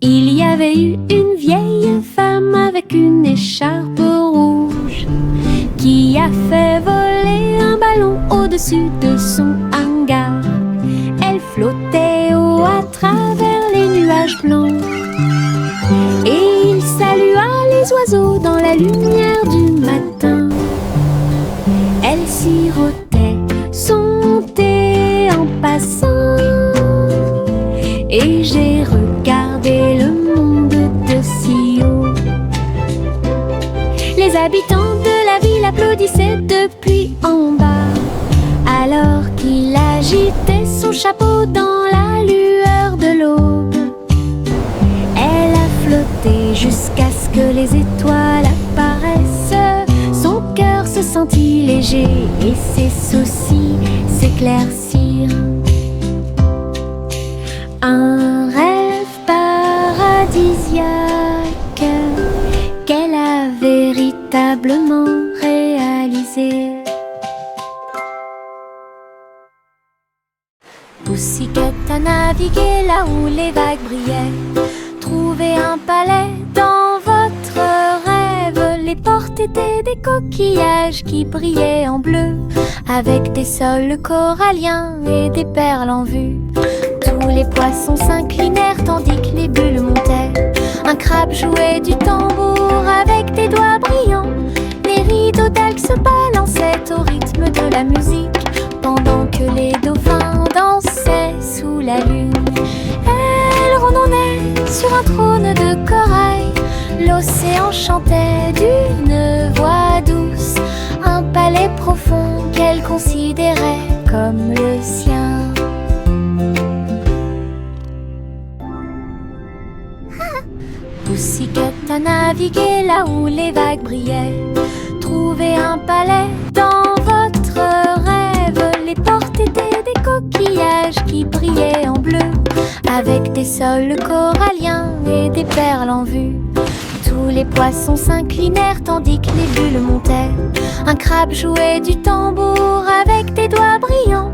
Il y avait eu une vieille femme avec une écharpe rouge qui a fait voler un ballon au-dessus de son hangar. Elle flottait haut à travers les nuages blancs et il salua les oiseaux dans la lumière du matin. Elle sirotait son thé en passant et j'ai regardé le monde de si haut. Les habitants de la ville applaudissaient depuis en bas alors qu'il agitait son chapeau dans la lueur de l'aube. Elle a flotté jusqu'à ce que les étoiles apparaissent. Son cœur se sentit léger et ses soucis s'éclaircirent. Un rêve paradisiaque qu'elle a véritablement réalisé. Pussycat a navigué là où les vagues brillaient. Trouvez un palais dans votre rêve. Les portes étaient des coquillages qui brillaient en bleu, avec des sols coralliens et des perles en vue. Tous les poissons s'inclinèrent tandis que les bulles montaient. Un crabe jouait du tambour avec des doigts brillants. Les rideaux d'algues se balançaient au rythme de la musique, pendant que les dauphins dansaient sous la lune. Elle randonnait sur un trône de corail. L'océan chantait d'une voix douce, un palais profond qu'elle considérait comme le sien. Pussycat a navigué là où les vagues brillaient. Trouvez un palais dans votre rêve. Les portes étaient des coquillages qui brillaient en bleu, avec des sols coralliens et des perles en vue. Tous les poissons s'inclinèrent tandis que les bulles montaient. Un crabe jouait du tambour avec des doigts brillants.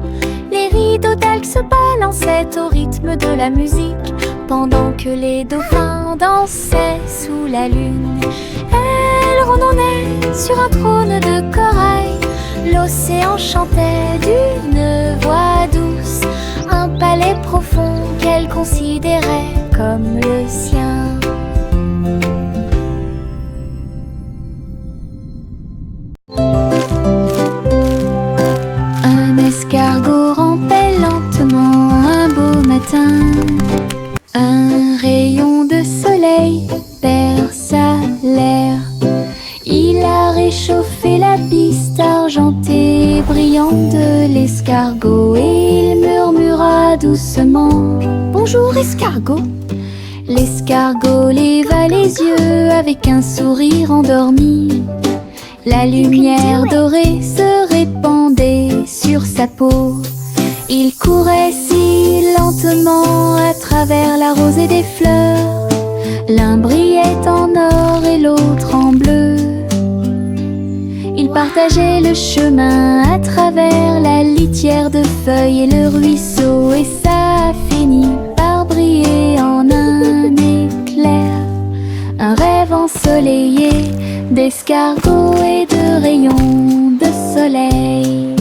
Les rideaux d'algues se balançaient au rythme de la musique, pendant que les dauphins dansaient sous la lune. Elle randonnait sur un trône de corail. L'océan chantait d'une voix douce, un palais profond qu'elle considérait comme le sien. Un escargot rampait lentement un beau matin. Un rayon de soleil perça l'air. Il a réchauffé la piste argentée et brillante de l'escargot et il murmura doucement: Bonjour escargot. L'escargot leva les yeux avec un sourire endormi. La lumière dorée se répandait sur sa peau. Il courait si lentement à travers la rosée des fleurs. L'un brillait en or et l'autre en bleu. Ils partageaient le chemin à travers la litière de feuilles et le ruisseau, et ça a fini par briller en un éclair. Un rêve ensoleillé d'escargots et de rayons de soleil.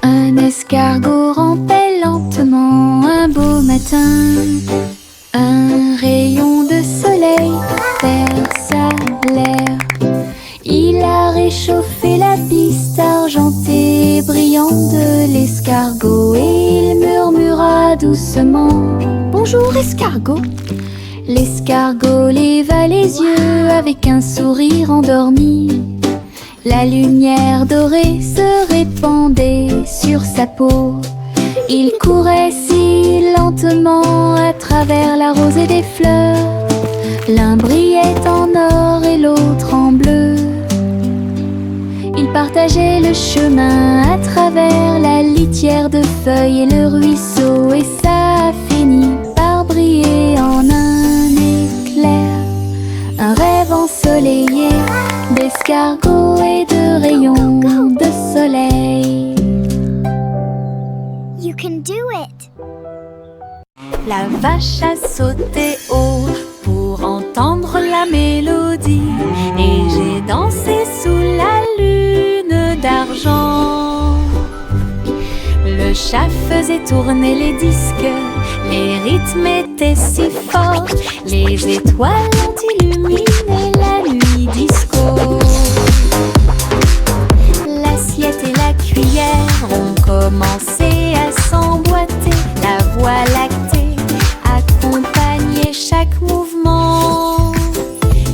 Un escargot rampait lentement un beau matin. Un rayon de soleil perça l'air. Il a réchauffé la piste argentée et brillante de l'escargot et il murmura doucement: Bonjour escargot. L'escargot leva les yeux avec un sourire endormi. La lumière dorée se répandait sur sa peau. Il courait si lentement à travers la rosée des fleurs. L'un brillait en or et l'autre en bleu. Ils partageaient le chemin à travers la litière de feuilles et le ruisseau, et ça a fini par briller en un éclair. Un rêve ensoleillé d'escargots et de rayons de soleil. La vache a sauté haut pour entendre la mélodie, et j'ai dansé sous la lune d'argent. Le chat faisait tourner les disques, les rythmes étaient si forts, les étoiles ont illuminé la nuit disco. L'assiette et la cuillère ont commencé à s'emboîter, la voie lactée accompagnait chaque mouvement.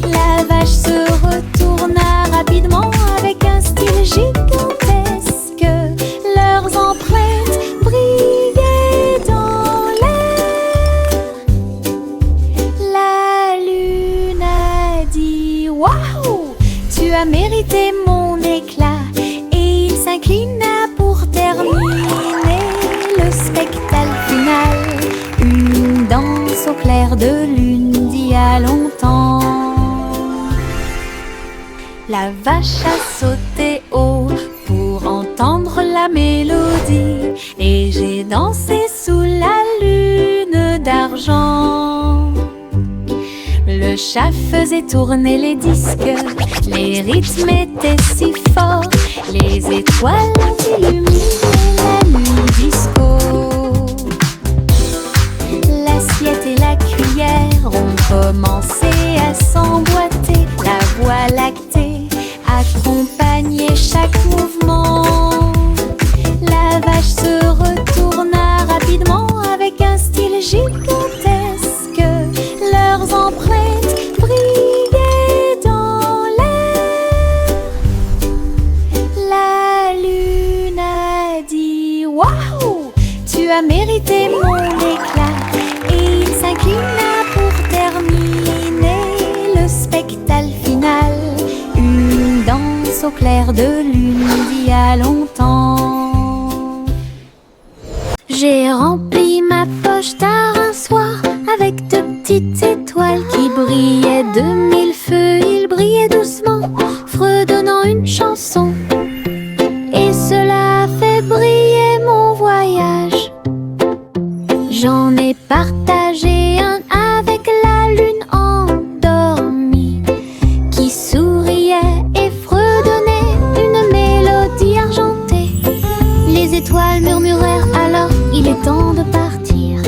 La vache se retourna rapidement avec un style gigantesque, leurs empreintes brillaient dans l'air. La lune a dit: waouh, tu as mérité mon éclat. Et il s'inclina pour terminer le spectacle final, une danse au clair de lune d'il y a longtemps. La vache a sauté haut pour entendre la mélodie, et j'ai dansé sous la lune d'argent. Le chat faisait tourner les disques, les rythmes étaient si forts, les étoiles ont illuminé la nuit disco. L'assiette et la cuillère ont commencé à s'emboîter, la voie lactée accompagnait chaque mouvement. La vache se retourna rapidement avec un style gigantesque, leurs empreintes brillaient dans l'air. La lune a dit: waouh, tu as mérité mon éclat. Et il s'inclina pour terminer le spectacle final, une danse au clair de lune d'il y a longtemps. J'ai rempli ma poche tard un soir avec de petites étoiles qui brillaient de mille feux. Ils brillaient doucement, fredonnant une chanson, et cela a fait briller mon voyage. J'en ai partagé un avec la lune endormie, qui souriait et fredonnait une mélodie argentée. Les étoiles murmurèrent alors: il est temps de partir.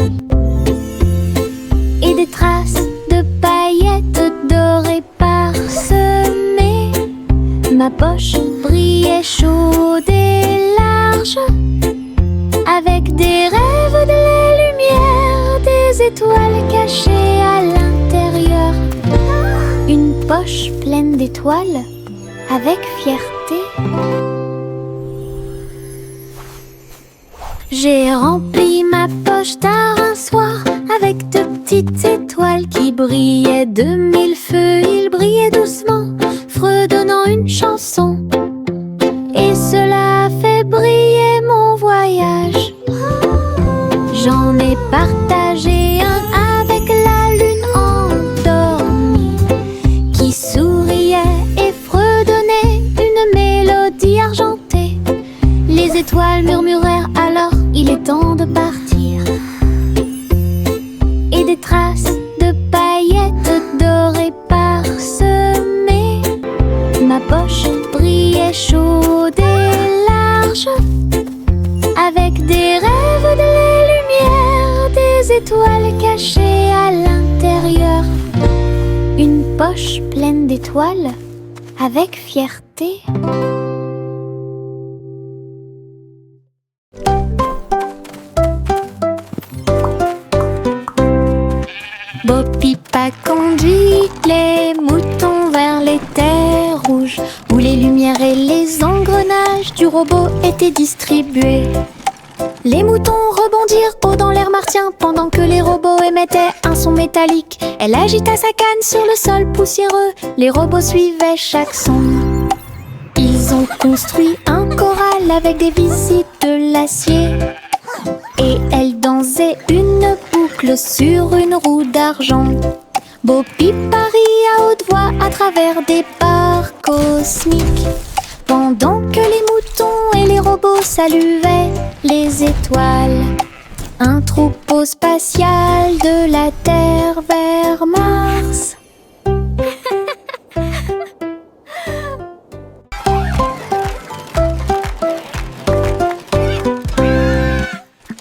Et des traces de paillettes dorées parsemées, ma poche brillait chaude et large, avec des rêves, de la lumière, des étoiles cachées à l'intérieur. Une poche pleine d'étoiles, avec fierté. J'ai rempli ma poche tard un soir avec de petites étoiles qui brillaient de mille feux. Ils brillaient doucement, fredonnant une chanson, et cela a fait briller mon voyage. J'en ai partagé un avec la lune endormie, qui souriait et fredonnait une mélodie argentée. Les étoiles murmurèrent alors: il est temps de partir. Et des traces de paillettes dorées parsemées, ma poche brillait chaude et large, avec des rêves, de la lumière, des étoiles cachées à l'intérieur. Une poche pleine d'étoiles, avec fierté. Bo Pipa conduit les moutons vers les terres rouges, où les lumières et les engrenages du robot étaient distribués. Les moutons rebondirent haut dans l'air martien pendant que les robots émettaient un son métallique. Elle agita sa canne sur le sol poussiéreux, les robots suivaient chaque son. Ils ont construit un choral avec des visites de l'acier, et elle dansait une boucle sur une roue d'argent. Bo Pipa rit à haute voix à travers des barres cosmiques, pendant que les moutons et les robots saluaient les étoiles. Un troupeau spatial de la Terre vers Mars.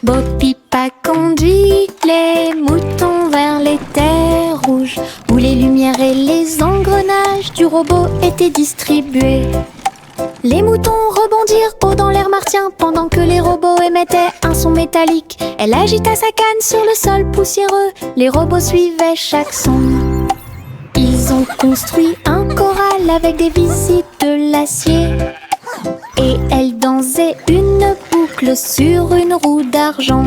Bo Pipa conduit les moutons vers les terres rouges, où les lumières et les engrenages du robot étaient distribués. Les moutons rebondirent haut dans l'air martien pendant que les robots émettaient un son métallique. Elle agita sa canne sur le sol poussiéreux, les robots suivaient chaque son. Ils ont construit un corral avec des visites de l'acier, et elle dansait une boucle sur une roue d'argent.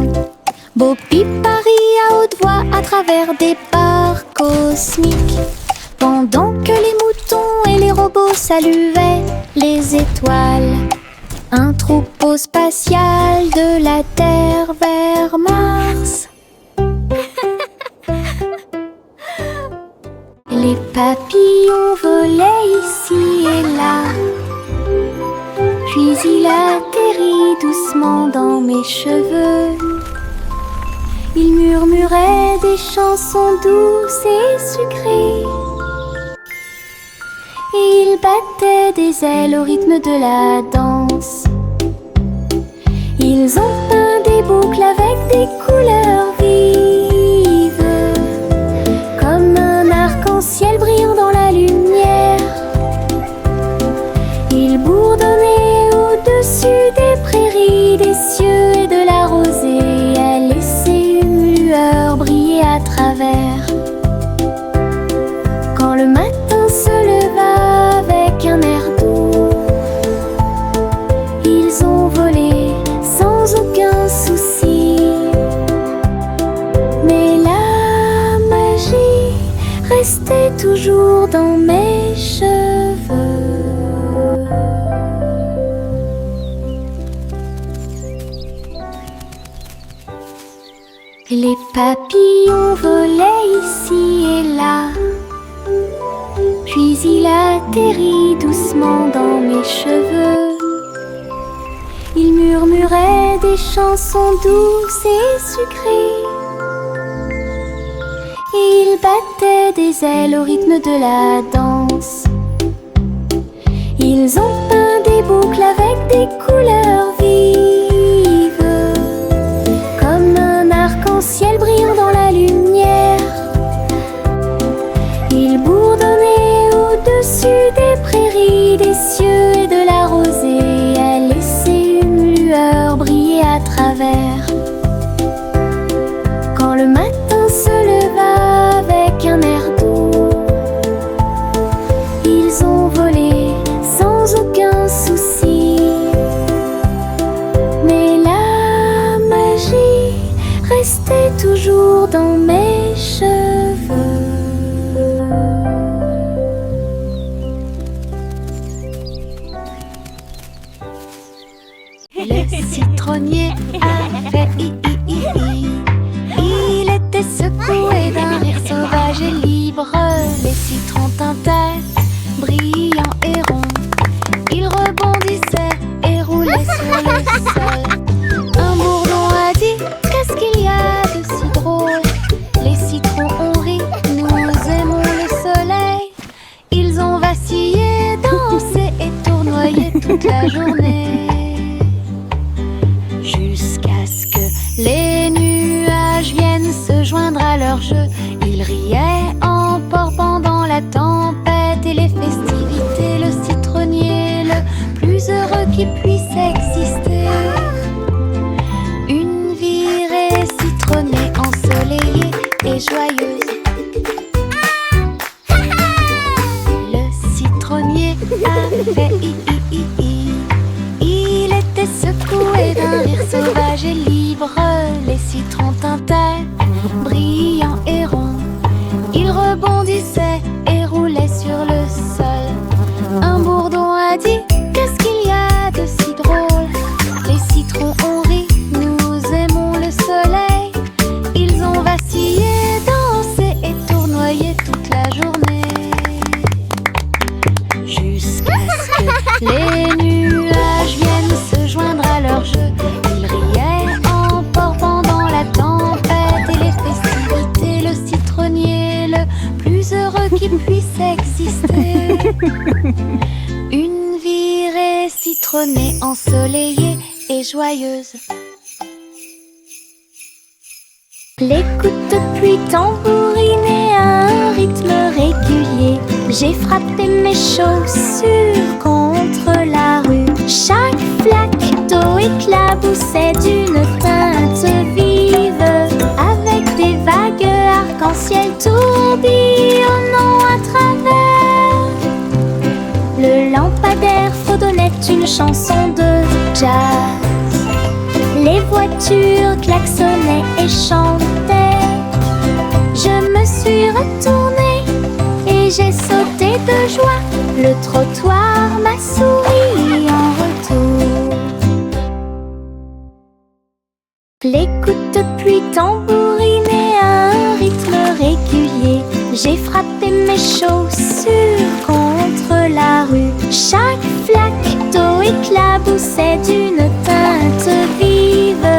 Bo Pipa rit à haute voix à travers des barres cosmiques, pendant que les moutons et les robots saluaient les étoiles. Un troupeau spatial de la Terre vers Mars. Les papillons volaient ici et là, puis il atterrit doucement dans mes cheveux. Il murmurait des chansons douces et sucrées, et il battait des ailes au rythme de la danse. Ils ont peint des boucles avec des couleurs vives, comme un arc-en-ciel brillant dans la lumière. Ils bourdonnaient au-dessus des prairies, des cieux et de la rosée, à laisser une lueur briller à travers. Quand le matin se leva avec un air doux, ils ont volé sans aucun souci. Mais la magie restait toujours dans mes cheveux. Les papillons volaient ici et là, puis il atterrit doucement dans mes cheveux. Il murmurait des chansons douces et sucrées, et il battait des ailes au rythme de la danse. Ils ont peint des boucles avec des couleurs vives, comme un arc-en-ciel brillant dans la lumière. Ils bourdonnaient au-dessus des prairies, des cieux et de la rosée, à laisser une lueur briller à travers. Quand le matin se leva avec un air doux, ils ont volé sans aucun souci. Mais la magie restait toujours dans mes cheveux. Le citronnier a fait i. Il était secoué d'un rire sauvage et libre. Les citrons tintaient, brillants et ronds. Il rebondissait et roulait sur le sol. Un bourdon a dit: qu'est-ce qu'il y a de si drôle? Les citrons ont ri, nous aimons le soleil. Ils ont vacillé, dansé et tournoyé toute la journée, jusqu'à ce que les nuages viennent se joindre à leur jeu. Ils riaient en port pendant la tempête et les festivités. Le citronnier le plus heureux qui puisse exister. Une virée citronnée, ensoleillée et joyeuse. Le citronnier a fait i. Il était secoué d'un rire sauvage et libre. Les citrons tintaient, brillants et ronds. Il rebondissait et roulait sur le sol. Un bourdon a dit: qu'est-ce qu'il y a de si drôle? Les citrons ont ri, nous aimons le soleil. Ils ont vacillé, dansé et tournoyé toute la journée, jusqu'à ce que les nuages viennent se joindre à leur jeu. Ils riaient en port trônait ensoleillée et joyeuse. Les coups de pluie tambourinaient à un rythme régulier. J'ai frappé mes chaussures contre la rue. Chaque flaque d'eau éclaboussait d'une teinte vive, avec des vagues arc-en-ciel tourbillonnant à travers. Le lampadaire fredonnait une chanson de jazz. Les voitures klaxonnaient et chantaient. Je me suis retournée et j'ai sauté de joie. Le trottoir m'a souri en retour. Les coups de pluie tambourinaient à un rythme régulier. J'ai frappé mes chaussures contre la rue. Chaque flaque d'eau éclaboussait d'une teinte vive,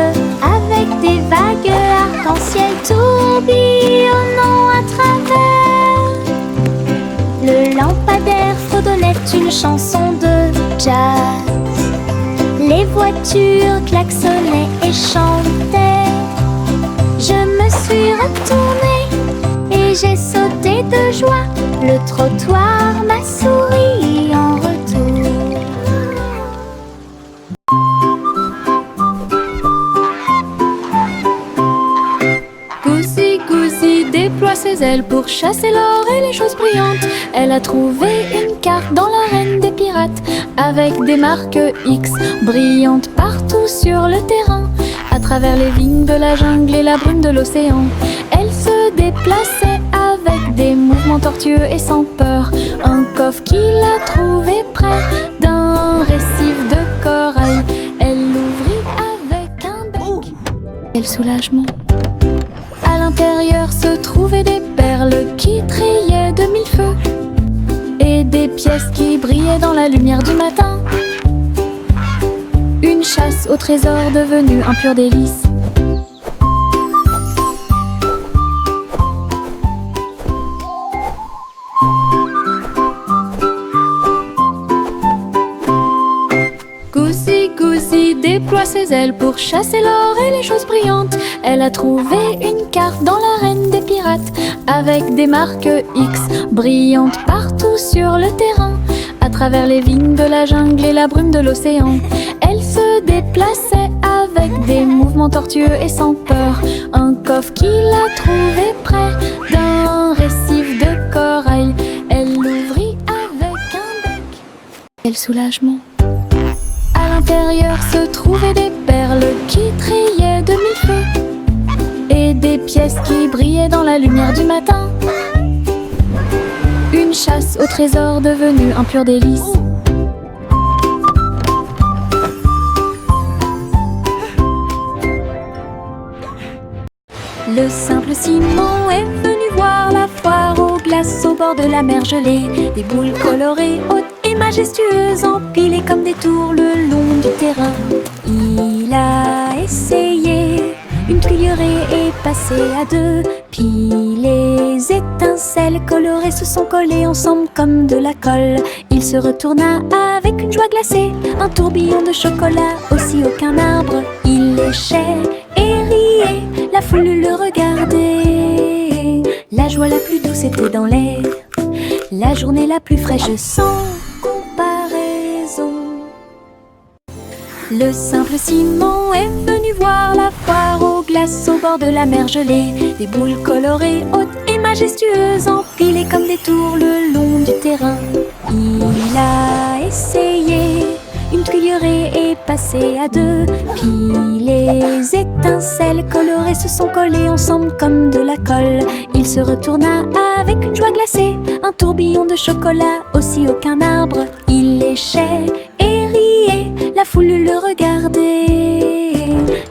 avec des vagues arc-en-ciel tourbillonnant à travers. Le lampadaire fredonnait une chanson de jazz. Les voitures klaxonnaient et chantaient. Je me suis retournée et j'ai sauté de joie. Le trottoir m'a souri en retour. Goosey, Goosey déploie ses ailes pour chasser l'or et les choses brillantes. Elle a trouvé une carte dans l'arène des pirates, avec des marques X brillantes partout sur le terrain. À travers les vignes de la jungle et la brume de l'océan, elle se déplaçait avec des mouvements tortueux et sans peur. Un coffre qu'il a trouvé près d'un récif de corail, elle l'ouvrit avec un bec. Quel soulagement! À l'intérieur se trouvaient des perles qui trillaient de mille feux et des pièces qui brillaient dans la lumière du matin. Une chasse au trésor devenue un pur délice. Goosey, Goosey déploie ses ailes pour chasser l'or et les choses brillantes. Elle a trouvé une carte dans l'arène des pirates, avec des marques X brillantes partout sur le terrain. À travers les vignes de la jungle et la brume de l'océan, elle se déplaçait avec des mouvements tortueux et sans peur. Un coffre qu'il a trouvé près d'un récif de corail, elle l'ouvrit avec un bec. Quel soulagement! À l'intérieur se trouvaient des perles qui trillaient de mille feux et des pièces qui brillaient dans la lumière du matin. Une chasse au trésor devenue un pur délice. Le simple Simon est venu voir la foire aux glaces au bord de la mer gelée. Des boules colorées, hautes et majestueuses, empilées comme des tours le long du terrain. Il a essayé une tuilerie et passé à deux, puis les étincelles colorées se sont collées ensemble comme de la colle. Il se retourna avec une joie glacée, un tourbillon de chocolat aussi haut qu'un arbre. Il léchait et riait, la foule le regardait. La joie la plus douce était dans l'air, la journée la plus fraîche sans comparaison. Le simple Simon est venu voir la foire aux glaces au bord de la mer gelée. Des boules colorées, hautes et majestueuses, empilées comme des tours le long du terrain. Il a essayé une tuilerie et passé à deux, puis les étincelles colorées se sont collées ensemble comme de la colle. Il se retourna avec une joie glacée, un tourbillon de chocolat aussi haut qu'un arbre. Il léchait et riait, la foule le regardait.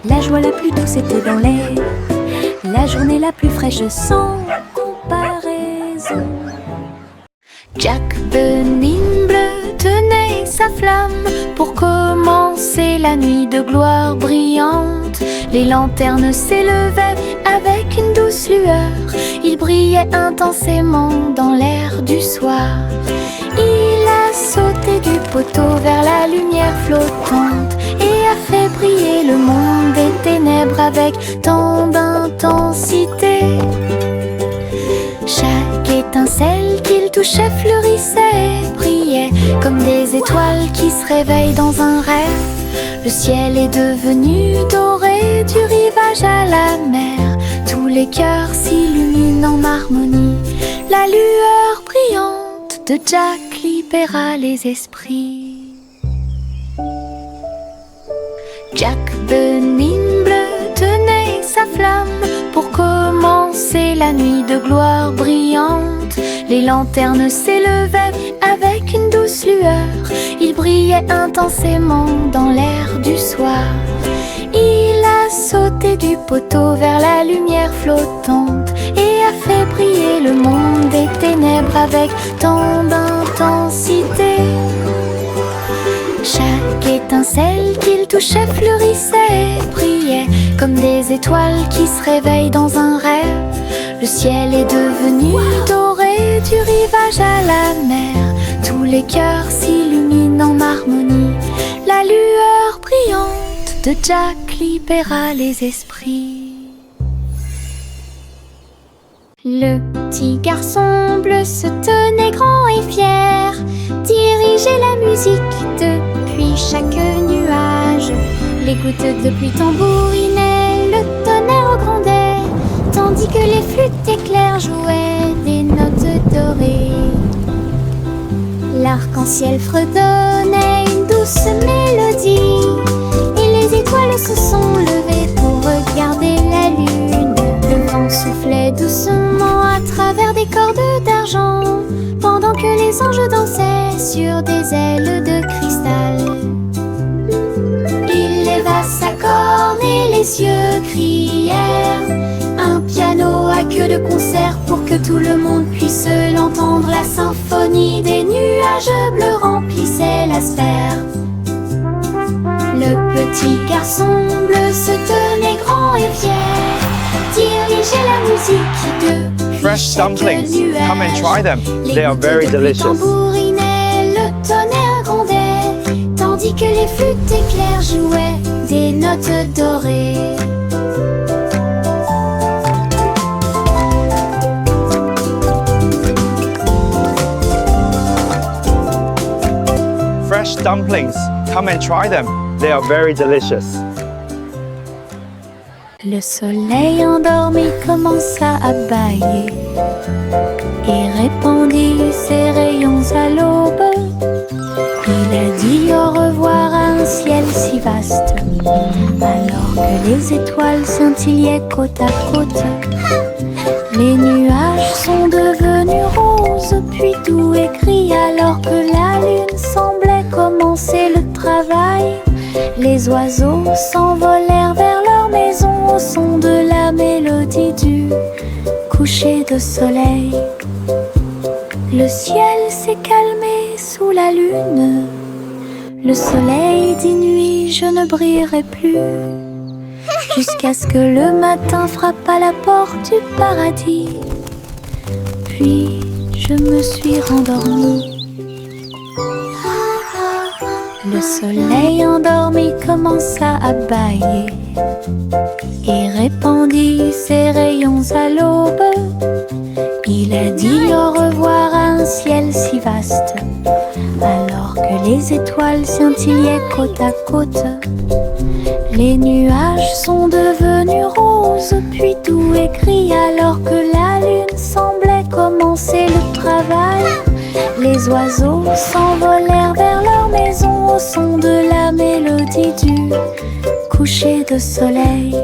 La joie la plus douce était dans l'air, la journée la plus fraîche sans comparaison. Jack the Nimble tenait sa flamme pour commencer la nuit de gloire brillante. Les lanternes s'élevaient avec une douce lueur, ils brillaient intensément dans l'air du soir. Il a sauté du poteau vers la lumière flottante et a fait briller le monde des ténèbres avec tant d'intensité. Chaque étincelle qu'il touchait fleurissait et brillait comme des étoiles qui se réveillent dans un rêve. Le ciel est devenu doré du rivage à la mer. Tous les cœurs s'illuminent en harmonie. La lueur brillante de Jack libéra les esprits. Jack de Nimble tenait sa flamme pour commencer la nuit de gloire brillante. Les lanternes s'élevaient avec une douce lueur. Il brillait intensément dans l'air du soir. Il a sauté du poteau vers la lumière flottante et a fait briller le monde des ténèbres avec tant d'intensité. Chaque étincelle qu'il touchait fleurissait et brillait comme des étoiles qui se réveillent dans un rêve. Le ciel est devenu doré du rivage à la mer. Tous les cœurs s'illuminent en harmonie. La lueur brillante de Jack libéra les esprits. Le petit garçon bleu se tenait grand et fier, dirigeait la musique depuis chaque nuage. Les gouttes de pluie tambourinaient, le tonnerre grondait, tandis que les flûtes éclairs jouaient des notes dorées. L'arc-en-ciel fredonnait une douce mélodie, et les étoiles se sont levées pour regarder la lune. Le vent soufflait doucement à travers des cordes d'argent, pendant que les anges dansaient sur des ailes de cristal. Il leva sa corne et les yeux crièrent un piano à queue de concert pour que tout le monde puisse l'entendre. La symphonie des nuages bleus remplissait la sphère. Le petit garçon bleu se tenait grand et fier, dirigeait la musique depuis Fresh chaque dumplings, nuage. come and try them. Les They are gouttes very de pluie delicious. tambourinaient, le tonnerre grondait, tandis que les flûtes éclairs jouaient des notes dorées. Fresh dumplings, come and try them. They are very delicious. Le soleil endormi commença à bâiller et répandit ses rayons à l'aube. Il a dit au revoir à un ciel si vaste, alors que les étoiles scintillaient côte à côte. Les nuages sont devenus roses, puis doux et gris, alors que la lune semblait commencer le travail. Les oiseaux s'envolèrent vers leur maison au son de la mélodie du coucher de soleil. Le ciel s'est calmé sous la lune. Le soleil dit nuit, je ne brillerai plus, jusqu'à ce que le matin frappe à la porte du paradis. Puis je me suis rendormie. Le soleil endormi commença à bâiller et répandit ses rayons à l'aube. Il a dit au revoir à un ciel si vaste, alors que les étoiles scintillaient côte à côte. Les nuages sont devenus roses, puis doux et gris, alors que la lune semblait commencer le travail. Les oiseaux s'envolèrent vers leur maison au son de la mélodie du coucher de soleil.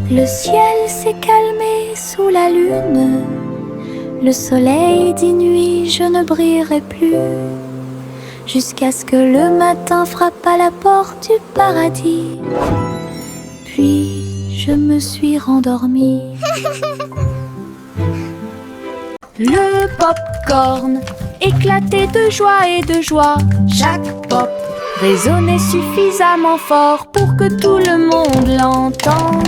Le ciel s'est calmé sous la lune. Le soleil dit nuit, je ne brillerai plus, jusqu'à ce que le matin frappe à la porte du paradis. Puis je me suis rendormie. Le pop-corn éclatait de joie et de joie. Chaque pop résonnait suffisamment fort pour que tout le monde l'entende.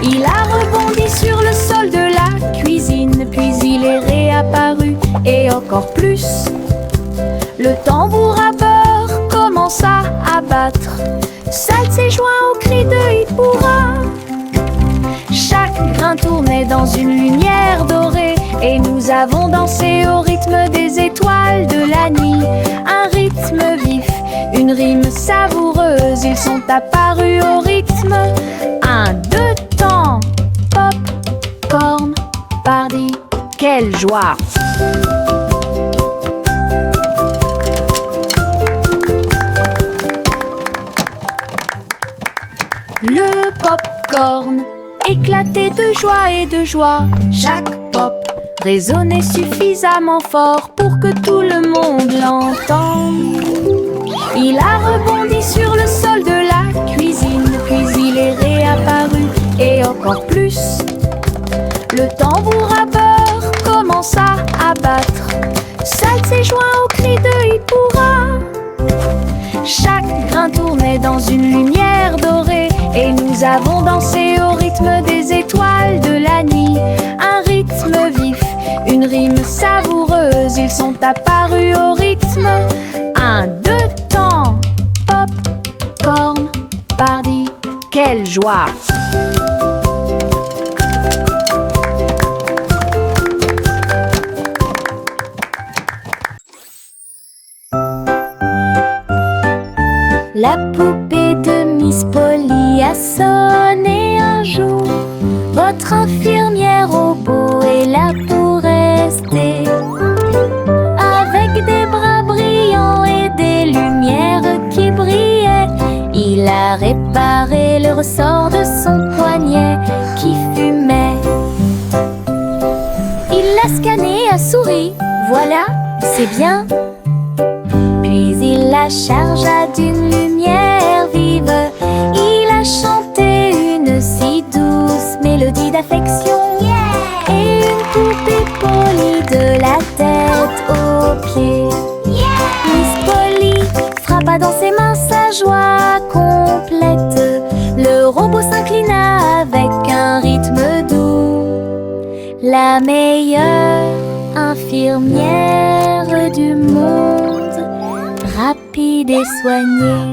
Il a rebondi sur le sol de la cuisine, puis il est réapparut et encore plus. Le tambour à beurre commença à battre. Salt s'est joint au cri de Hippoura. Chaque grain tournait dans une lumière dorée et nous avons dansé au rythme des étoiles de la nuit. Un rythme vif, une rime savoureuse, ils sont apparus au rythme. 1, 2, temps, pop, corn, party, quelle joie! Le pop-corn éclatait de joie et de joie. Chaque pop résonnait suffisamment fort pour que tout le monde l'entende. Il a rebondi sur le sol de la cuisine, puis il est réapparu et encore plus. Le tambour à beurre commença à battre. Salt s'est joint au cri de Hippoura. Chaque grain tournait dans une lumière dorée et nous avons dansé au rythme des étoiles de la nuit. Un rythme vif, une rime savoureuse, ils sont apparus au rythme. 1, 2, temps, pop, corn, party, quelle joie! La poupée de Miss Polly a sonné un jour. Votre infirmière au beau est là pour rester. Avec des bras brillants et des lumières qui brillaient, il a réparé le ressort de son poignet qui fumait. Il l'a scanné à souris, voilà, c'est bien. Puis il la chargea d'une lumière vive. Il a chanté une si douce mélodie d'affection. Et une poupée Polly de la tête aux pieds. Miss Polly frappa dans ses mains sa joie complète. Le robot s'inclina avec un rythme doux. La meilleure infirmière du monde, rapide et soignée.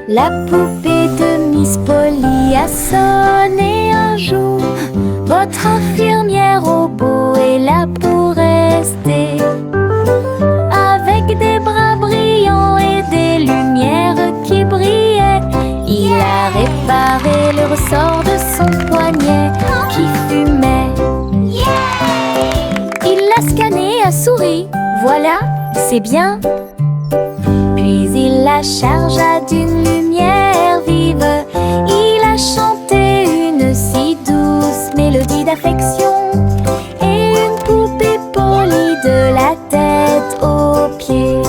La poupée de Miss Polly a sonné un jour. Votre infirmière au beau est là pour rester. Avec des bras brillants et des lumières qui brillaient, il a réparé le ressort de son poignet qui fumait. Il l'a scanné à souris, voilà, c'est bien. Puis il la chargea d'une lumière vive. Il a chanté une si douce mélodie d'affection. Et une poupée Polly de la tête aux pieds.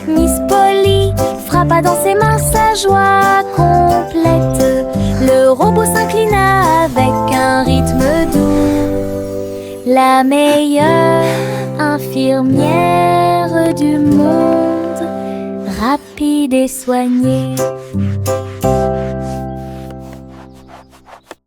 Miss Polly frappa dans ses mains sa joie complète. Le robot s'inclina avec un rythme doux. La meilleure infirmière du monde, rapide et soignée.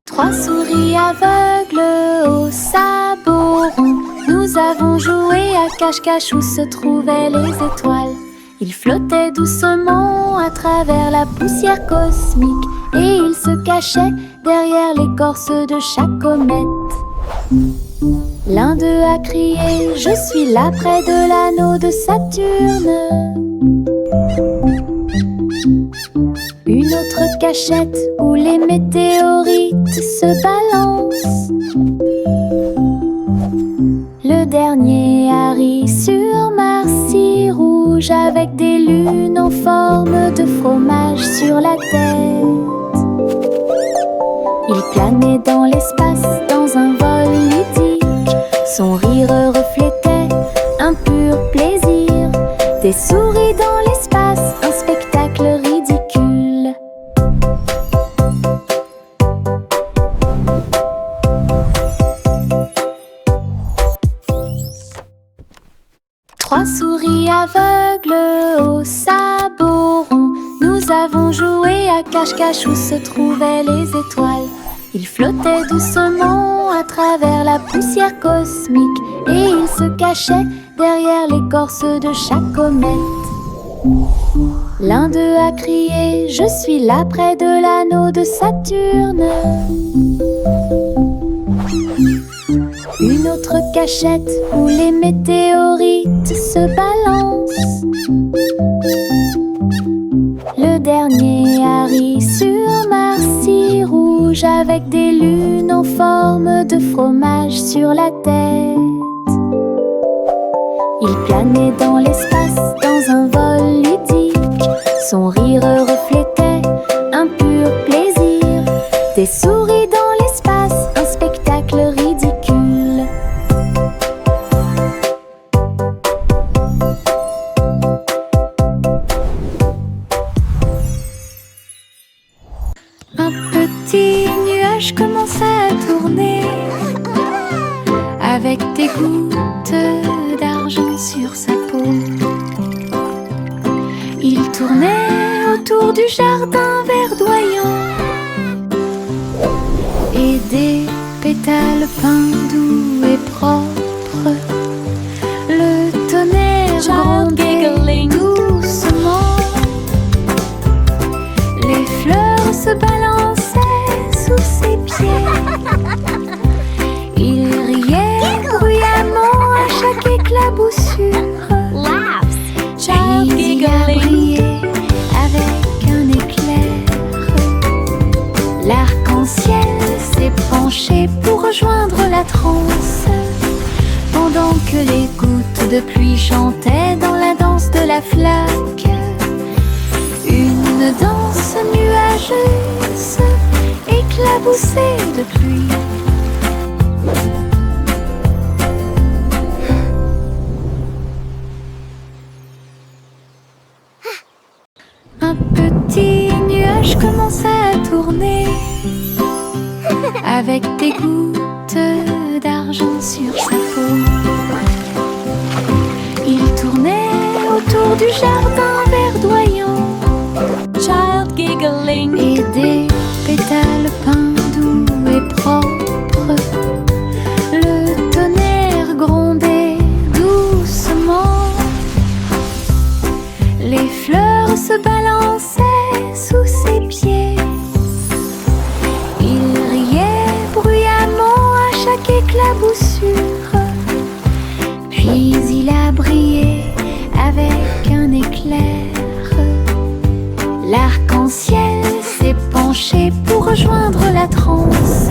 3 souris aveugles aux sabots ronds. Nous avons joué à cache-cache où se trouvaient les étoiles. Ils flottaient doucement à travers la poussière cosmique et ils se cachaient derrière l'écorce de chaque comète. L'un d'eux a crié: je suis là près de l'anneau de Saturne. Une autre cachette où les météorites se balancent. Le dernier a ri sur Mars si rouge avec des lunes en forme de fromage sur la tête. Il planait dans l'espace dans un vol ludique. Son rire reflétait un pur plaisir. Des souris dans l'espace, un spectacle ridicule. Trois souris aveugles aux sabots ronds. Nous nous avons joué à cache-cache où se trouvaient les étoiles. Ils flottaient doucement à travers la poussière cosmique et ils se cachaient derrière l'écorce de chaque comète. L'un d'eux a crié: je suis là près de l'anneau de Saturne. Une autre cachette où les météorites se balancent. Le dernier a ri sur Marcy rouge avec des lunes en forme de fromage sur la tête. Il planait dans l'espace dans un vol ludique. Son rire reflétait un pur plaisir. Des souris dans l'espace, un spectacle ridicule. Un petit nuage commença à tourner avec des gouttes d'argent sur sa peau. Il tournait autour du jardin verdoyant et des pétales peints doux et propres. Le tonnerre grondait doucement. Les fleurs se balançaient sous ses pieds. Il riait bruyamment à chaque éclaboussure. Puis il a brillé avec un éclair. L'arc-en-ciel s'est penché pour rejoindre la transe, pendant que les gouttes de pluie chantaient dans la danse de la flaque. Une danse nuageuse, éclaboussée de pluie. Un petit nuage commença à tourner avec des gouttes d'argent sur sa peau. Il tournait autour du jardin verdoyant, child giggling, et des pétales peints doux et propres. Le tonnerre grondait doucement. Les fleurs se balançaient sous ses pieds. Il riait bruyamment à chaque éclaboussure. Puis il a brillé avec un éclair. L'arc-en-ciel s'est penché pour rejoindre la transe,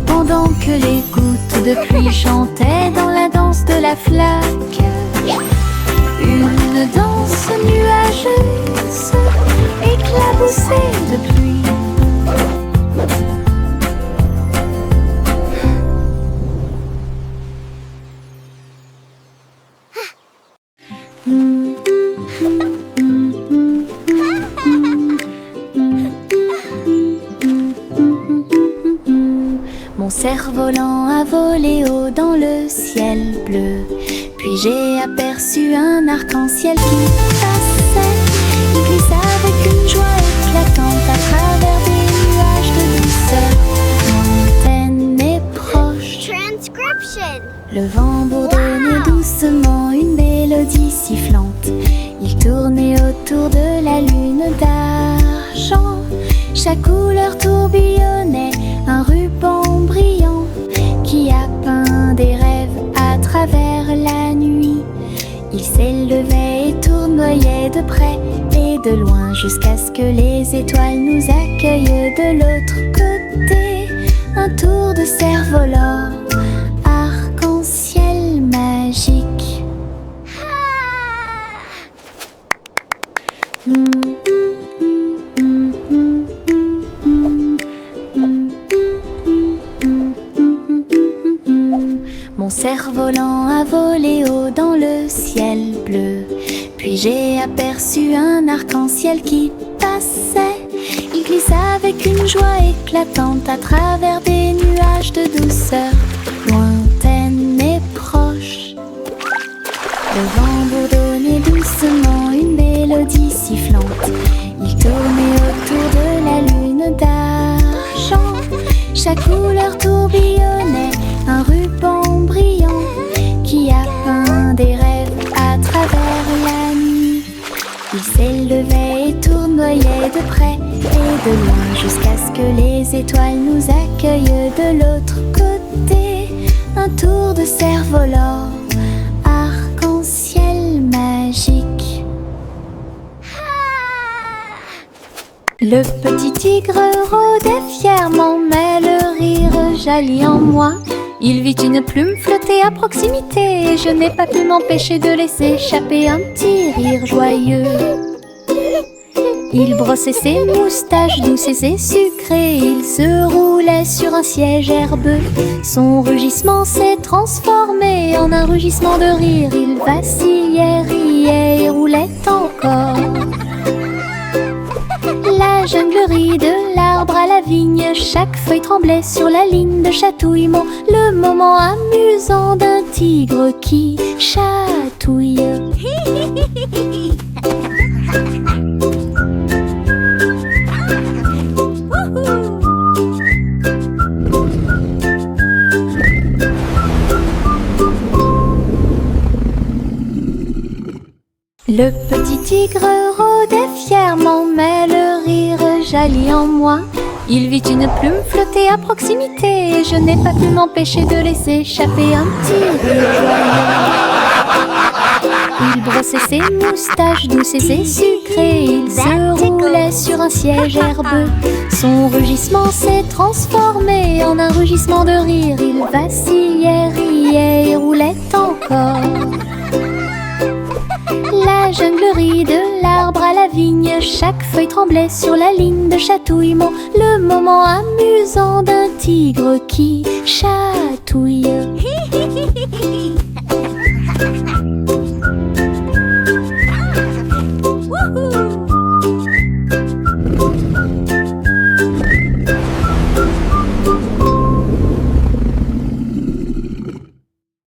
pendant que les gouttes de pluie chantaient dans la danse de la flaque. Une danse nuageuse, éclaboussée de pluie. Mon cerf-volant a volé haut dans le ciel bleu. Puis j'ai aperçu un arc-en-ciel qui passait. Il glisse avec une joie éclatante à travers des nuages de douceur, lointaine et proche. Transcription. Le vent bourdonnait doucement une mélodie sifflante. Il tournait autour de la lune d'argent. Chaque couleur tourbillonnait, un ruban brillant qui a peint des rêves à travers la nuit. Il s'élevait et tournoyait de près et de loin jusqu'à ce que les étoiles nous accueillent de l'autre côté. Un tour de cerf-volant, arc-en-ciel magique. Mon cerf-volant a volé haut dans le ciel bleu. Puis j'ai aperçu un arc-en-ciel qui passait. Il glisse avec une joie éclatante à travers des nuages de douceur, lointaine et proche. Le vent bourdonnait doucement une mélodie sifflante. Il de loin jusqu'à ce que les étoiles nous accueillent de l'autre côté. Un tour de cerf-volant, arc-en-ciel magique. Le petit tigre rôdait fièrement, mais le rire jaillit en moi. Il vit une plume flotter à proximité, et je n'ai pas pu m'empêcher de laisser échapper un petit rire joyeux. Il brossait ses moustaches douces et sucrées, il se roulait sur un siège herbeux. Son rugissement s'est transformé en un rugissement de rire. Il vacillait, riait et roulait encore. La jungle rit de l'arbre à la vigne, chaque feuille tremblait sur la ligne de chatouillement. Le moment amusant d'un tigre qui chatouille. Le petit tigre rôdait fièrement, mais le rire jaillit en moi. Il vit une plume flotter à proximité, et je n'ai pas pu m'empêcher de laisser échapper un petit rire joyeux. Il brossait ses moustaches douces et sucrées, il se roulait sur un siège herbeux. Son rugissement s'est transformé en un rugissement de rire. Il vacillait, riait et roulait encore. La jungle rit de l'arbre à la vigne, chaque feuille tremblait sur la ligne de chatouillement. Le moment amusant d'un tigre qui chatouille.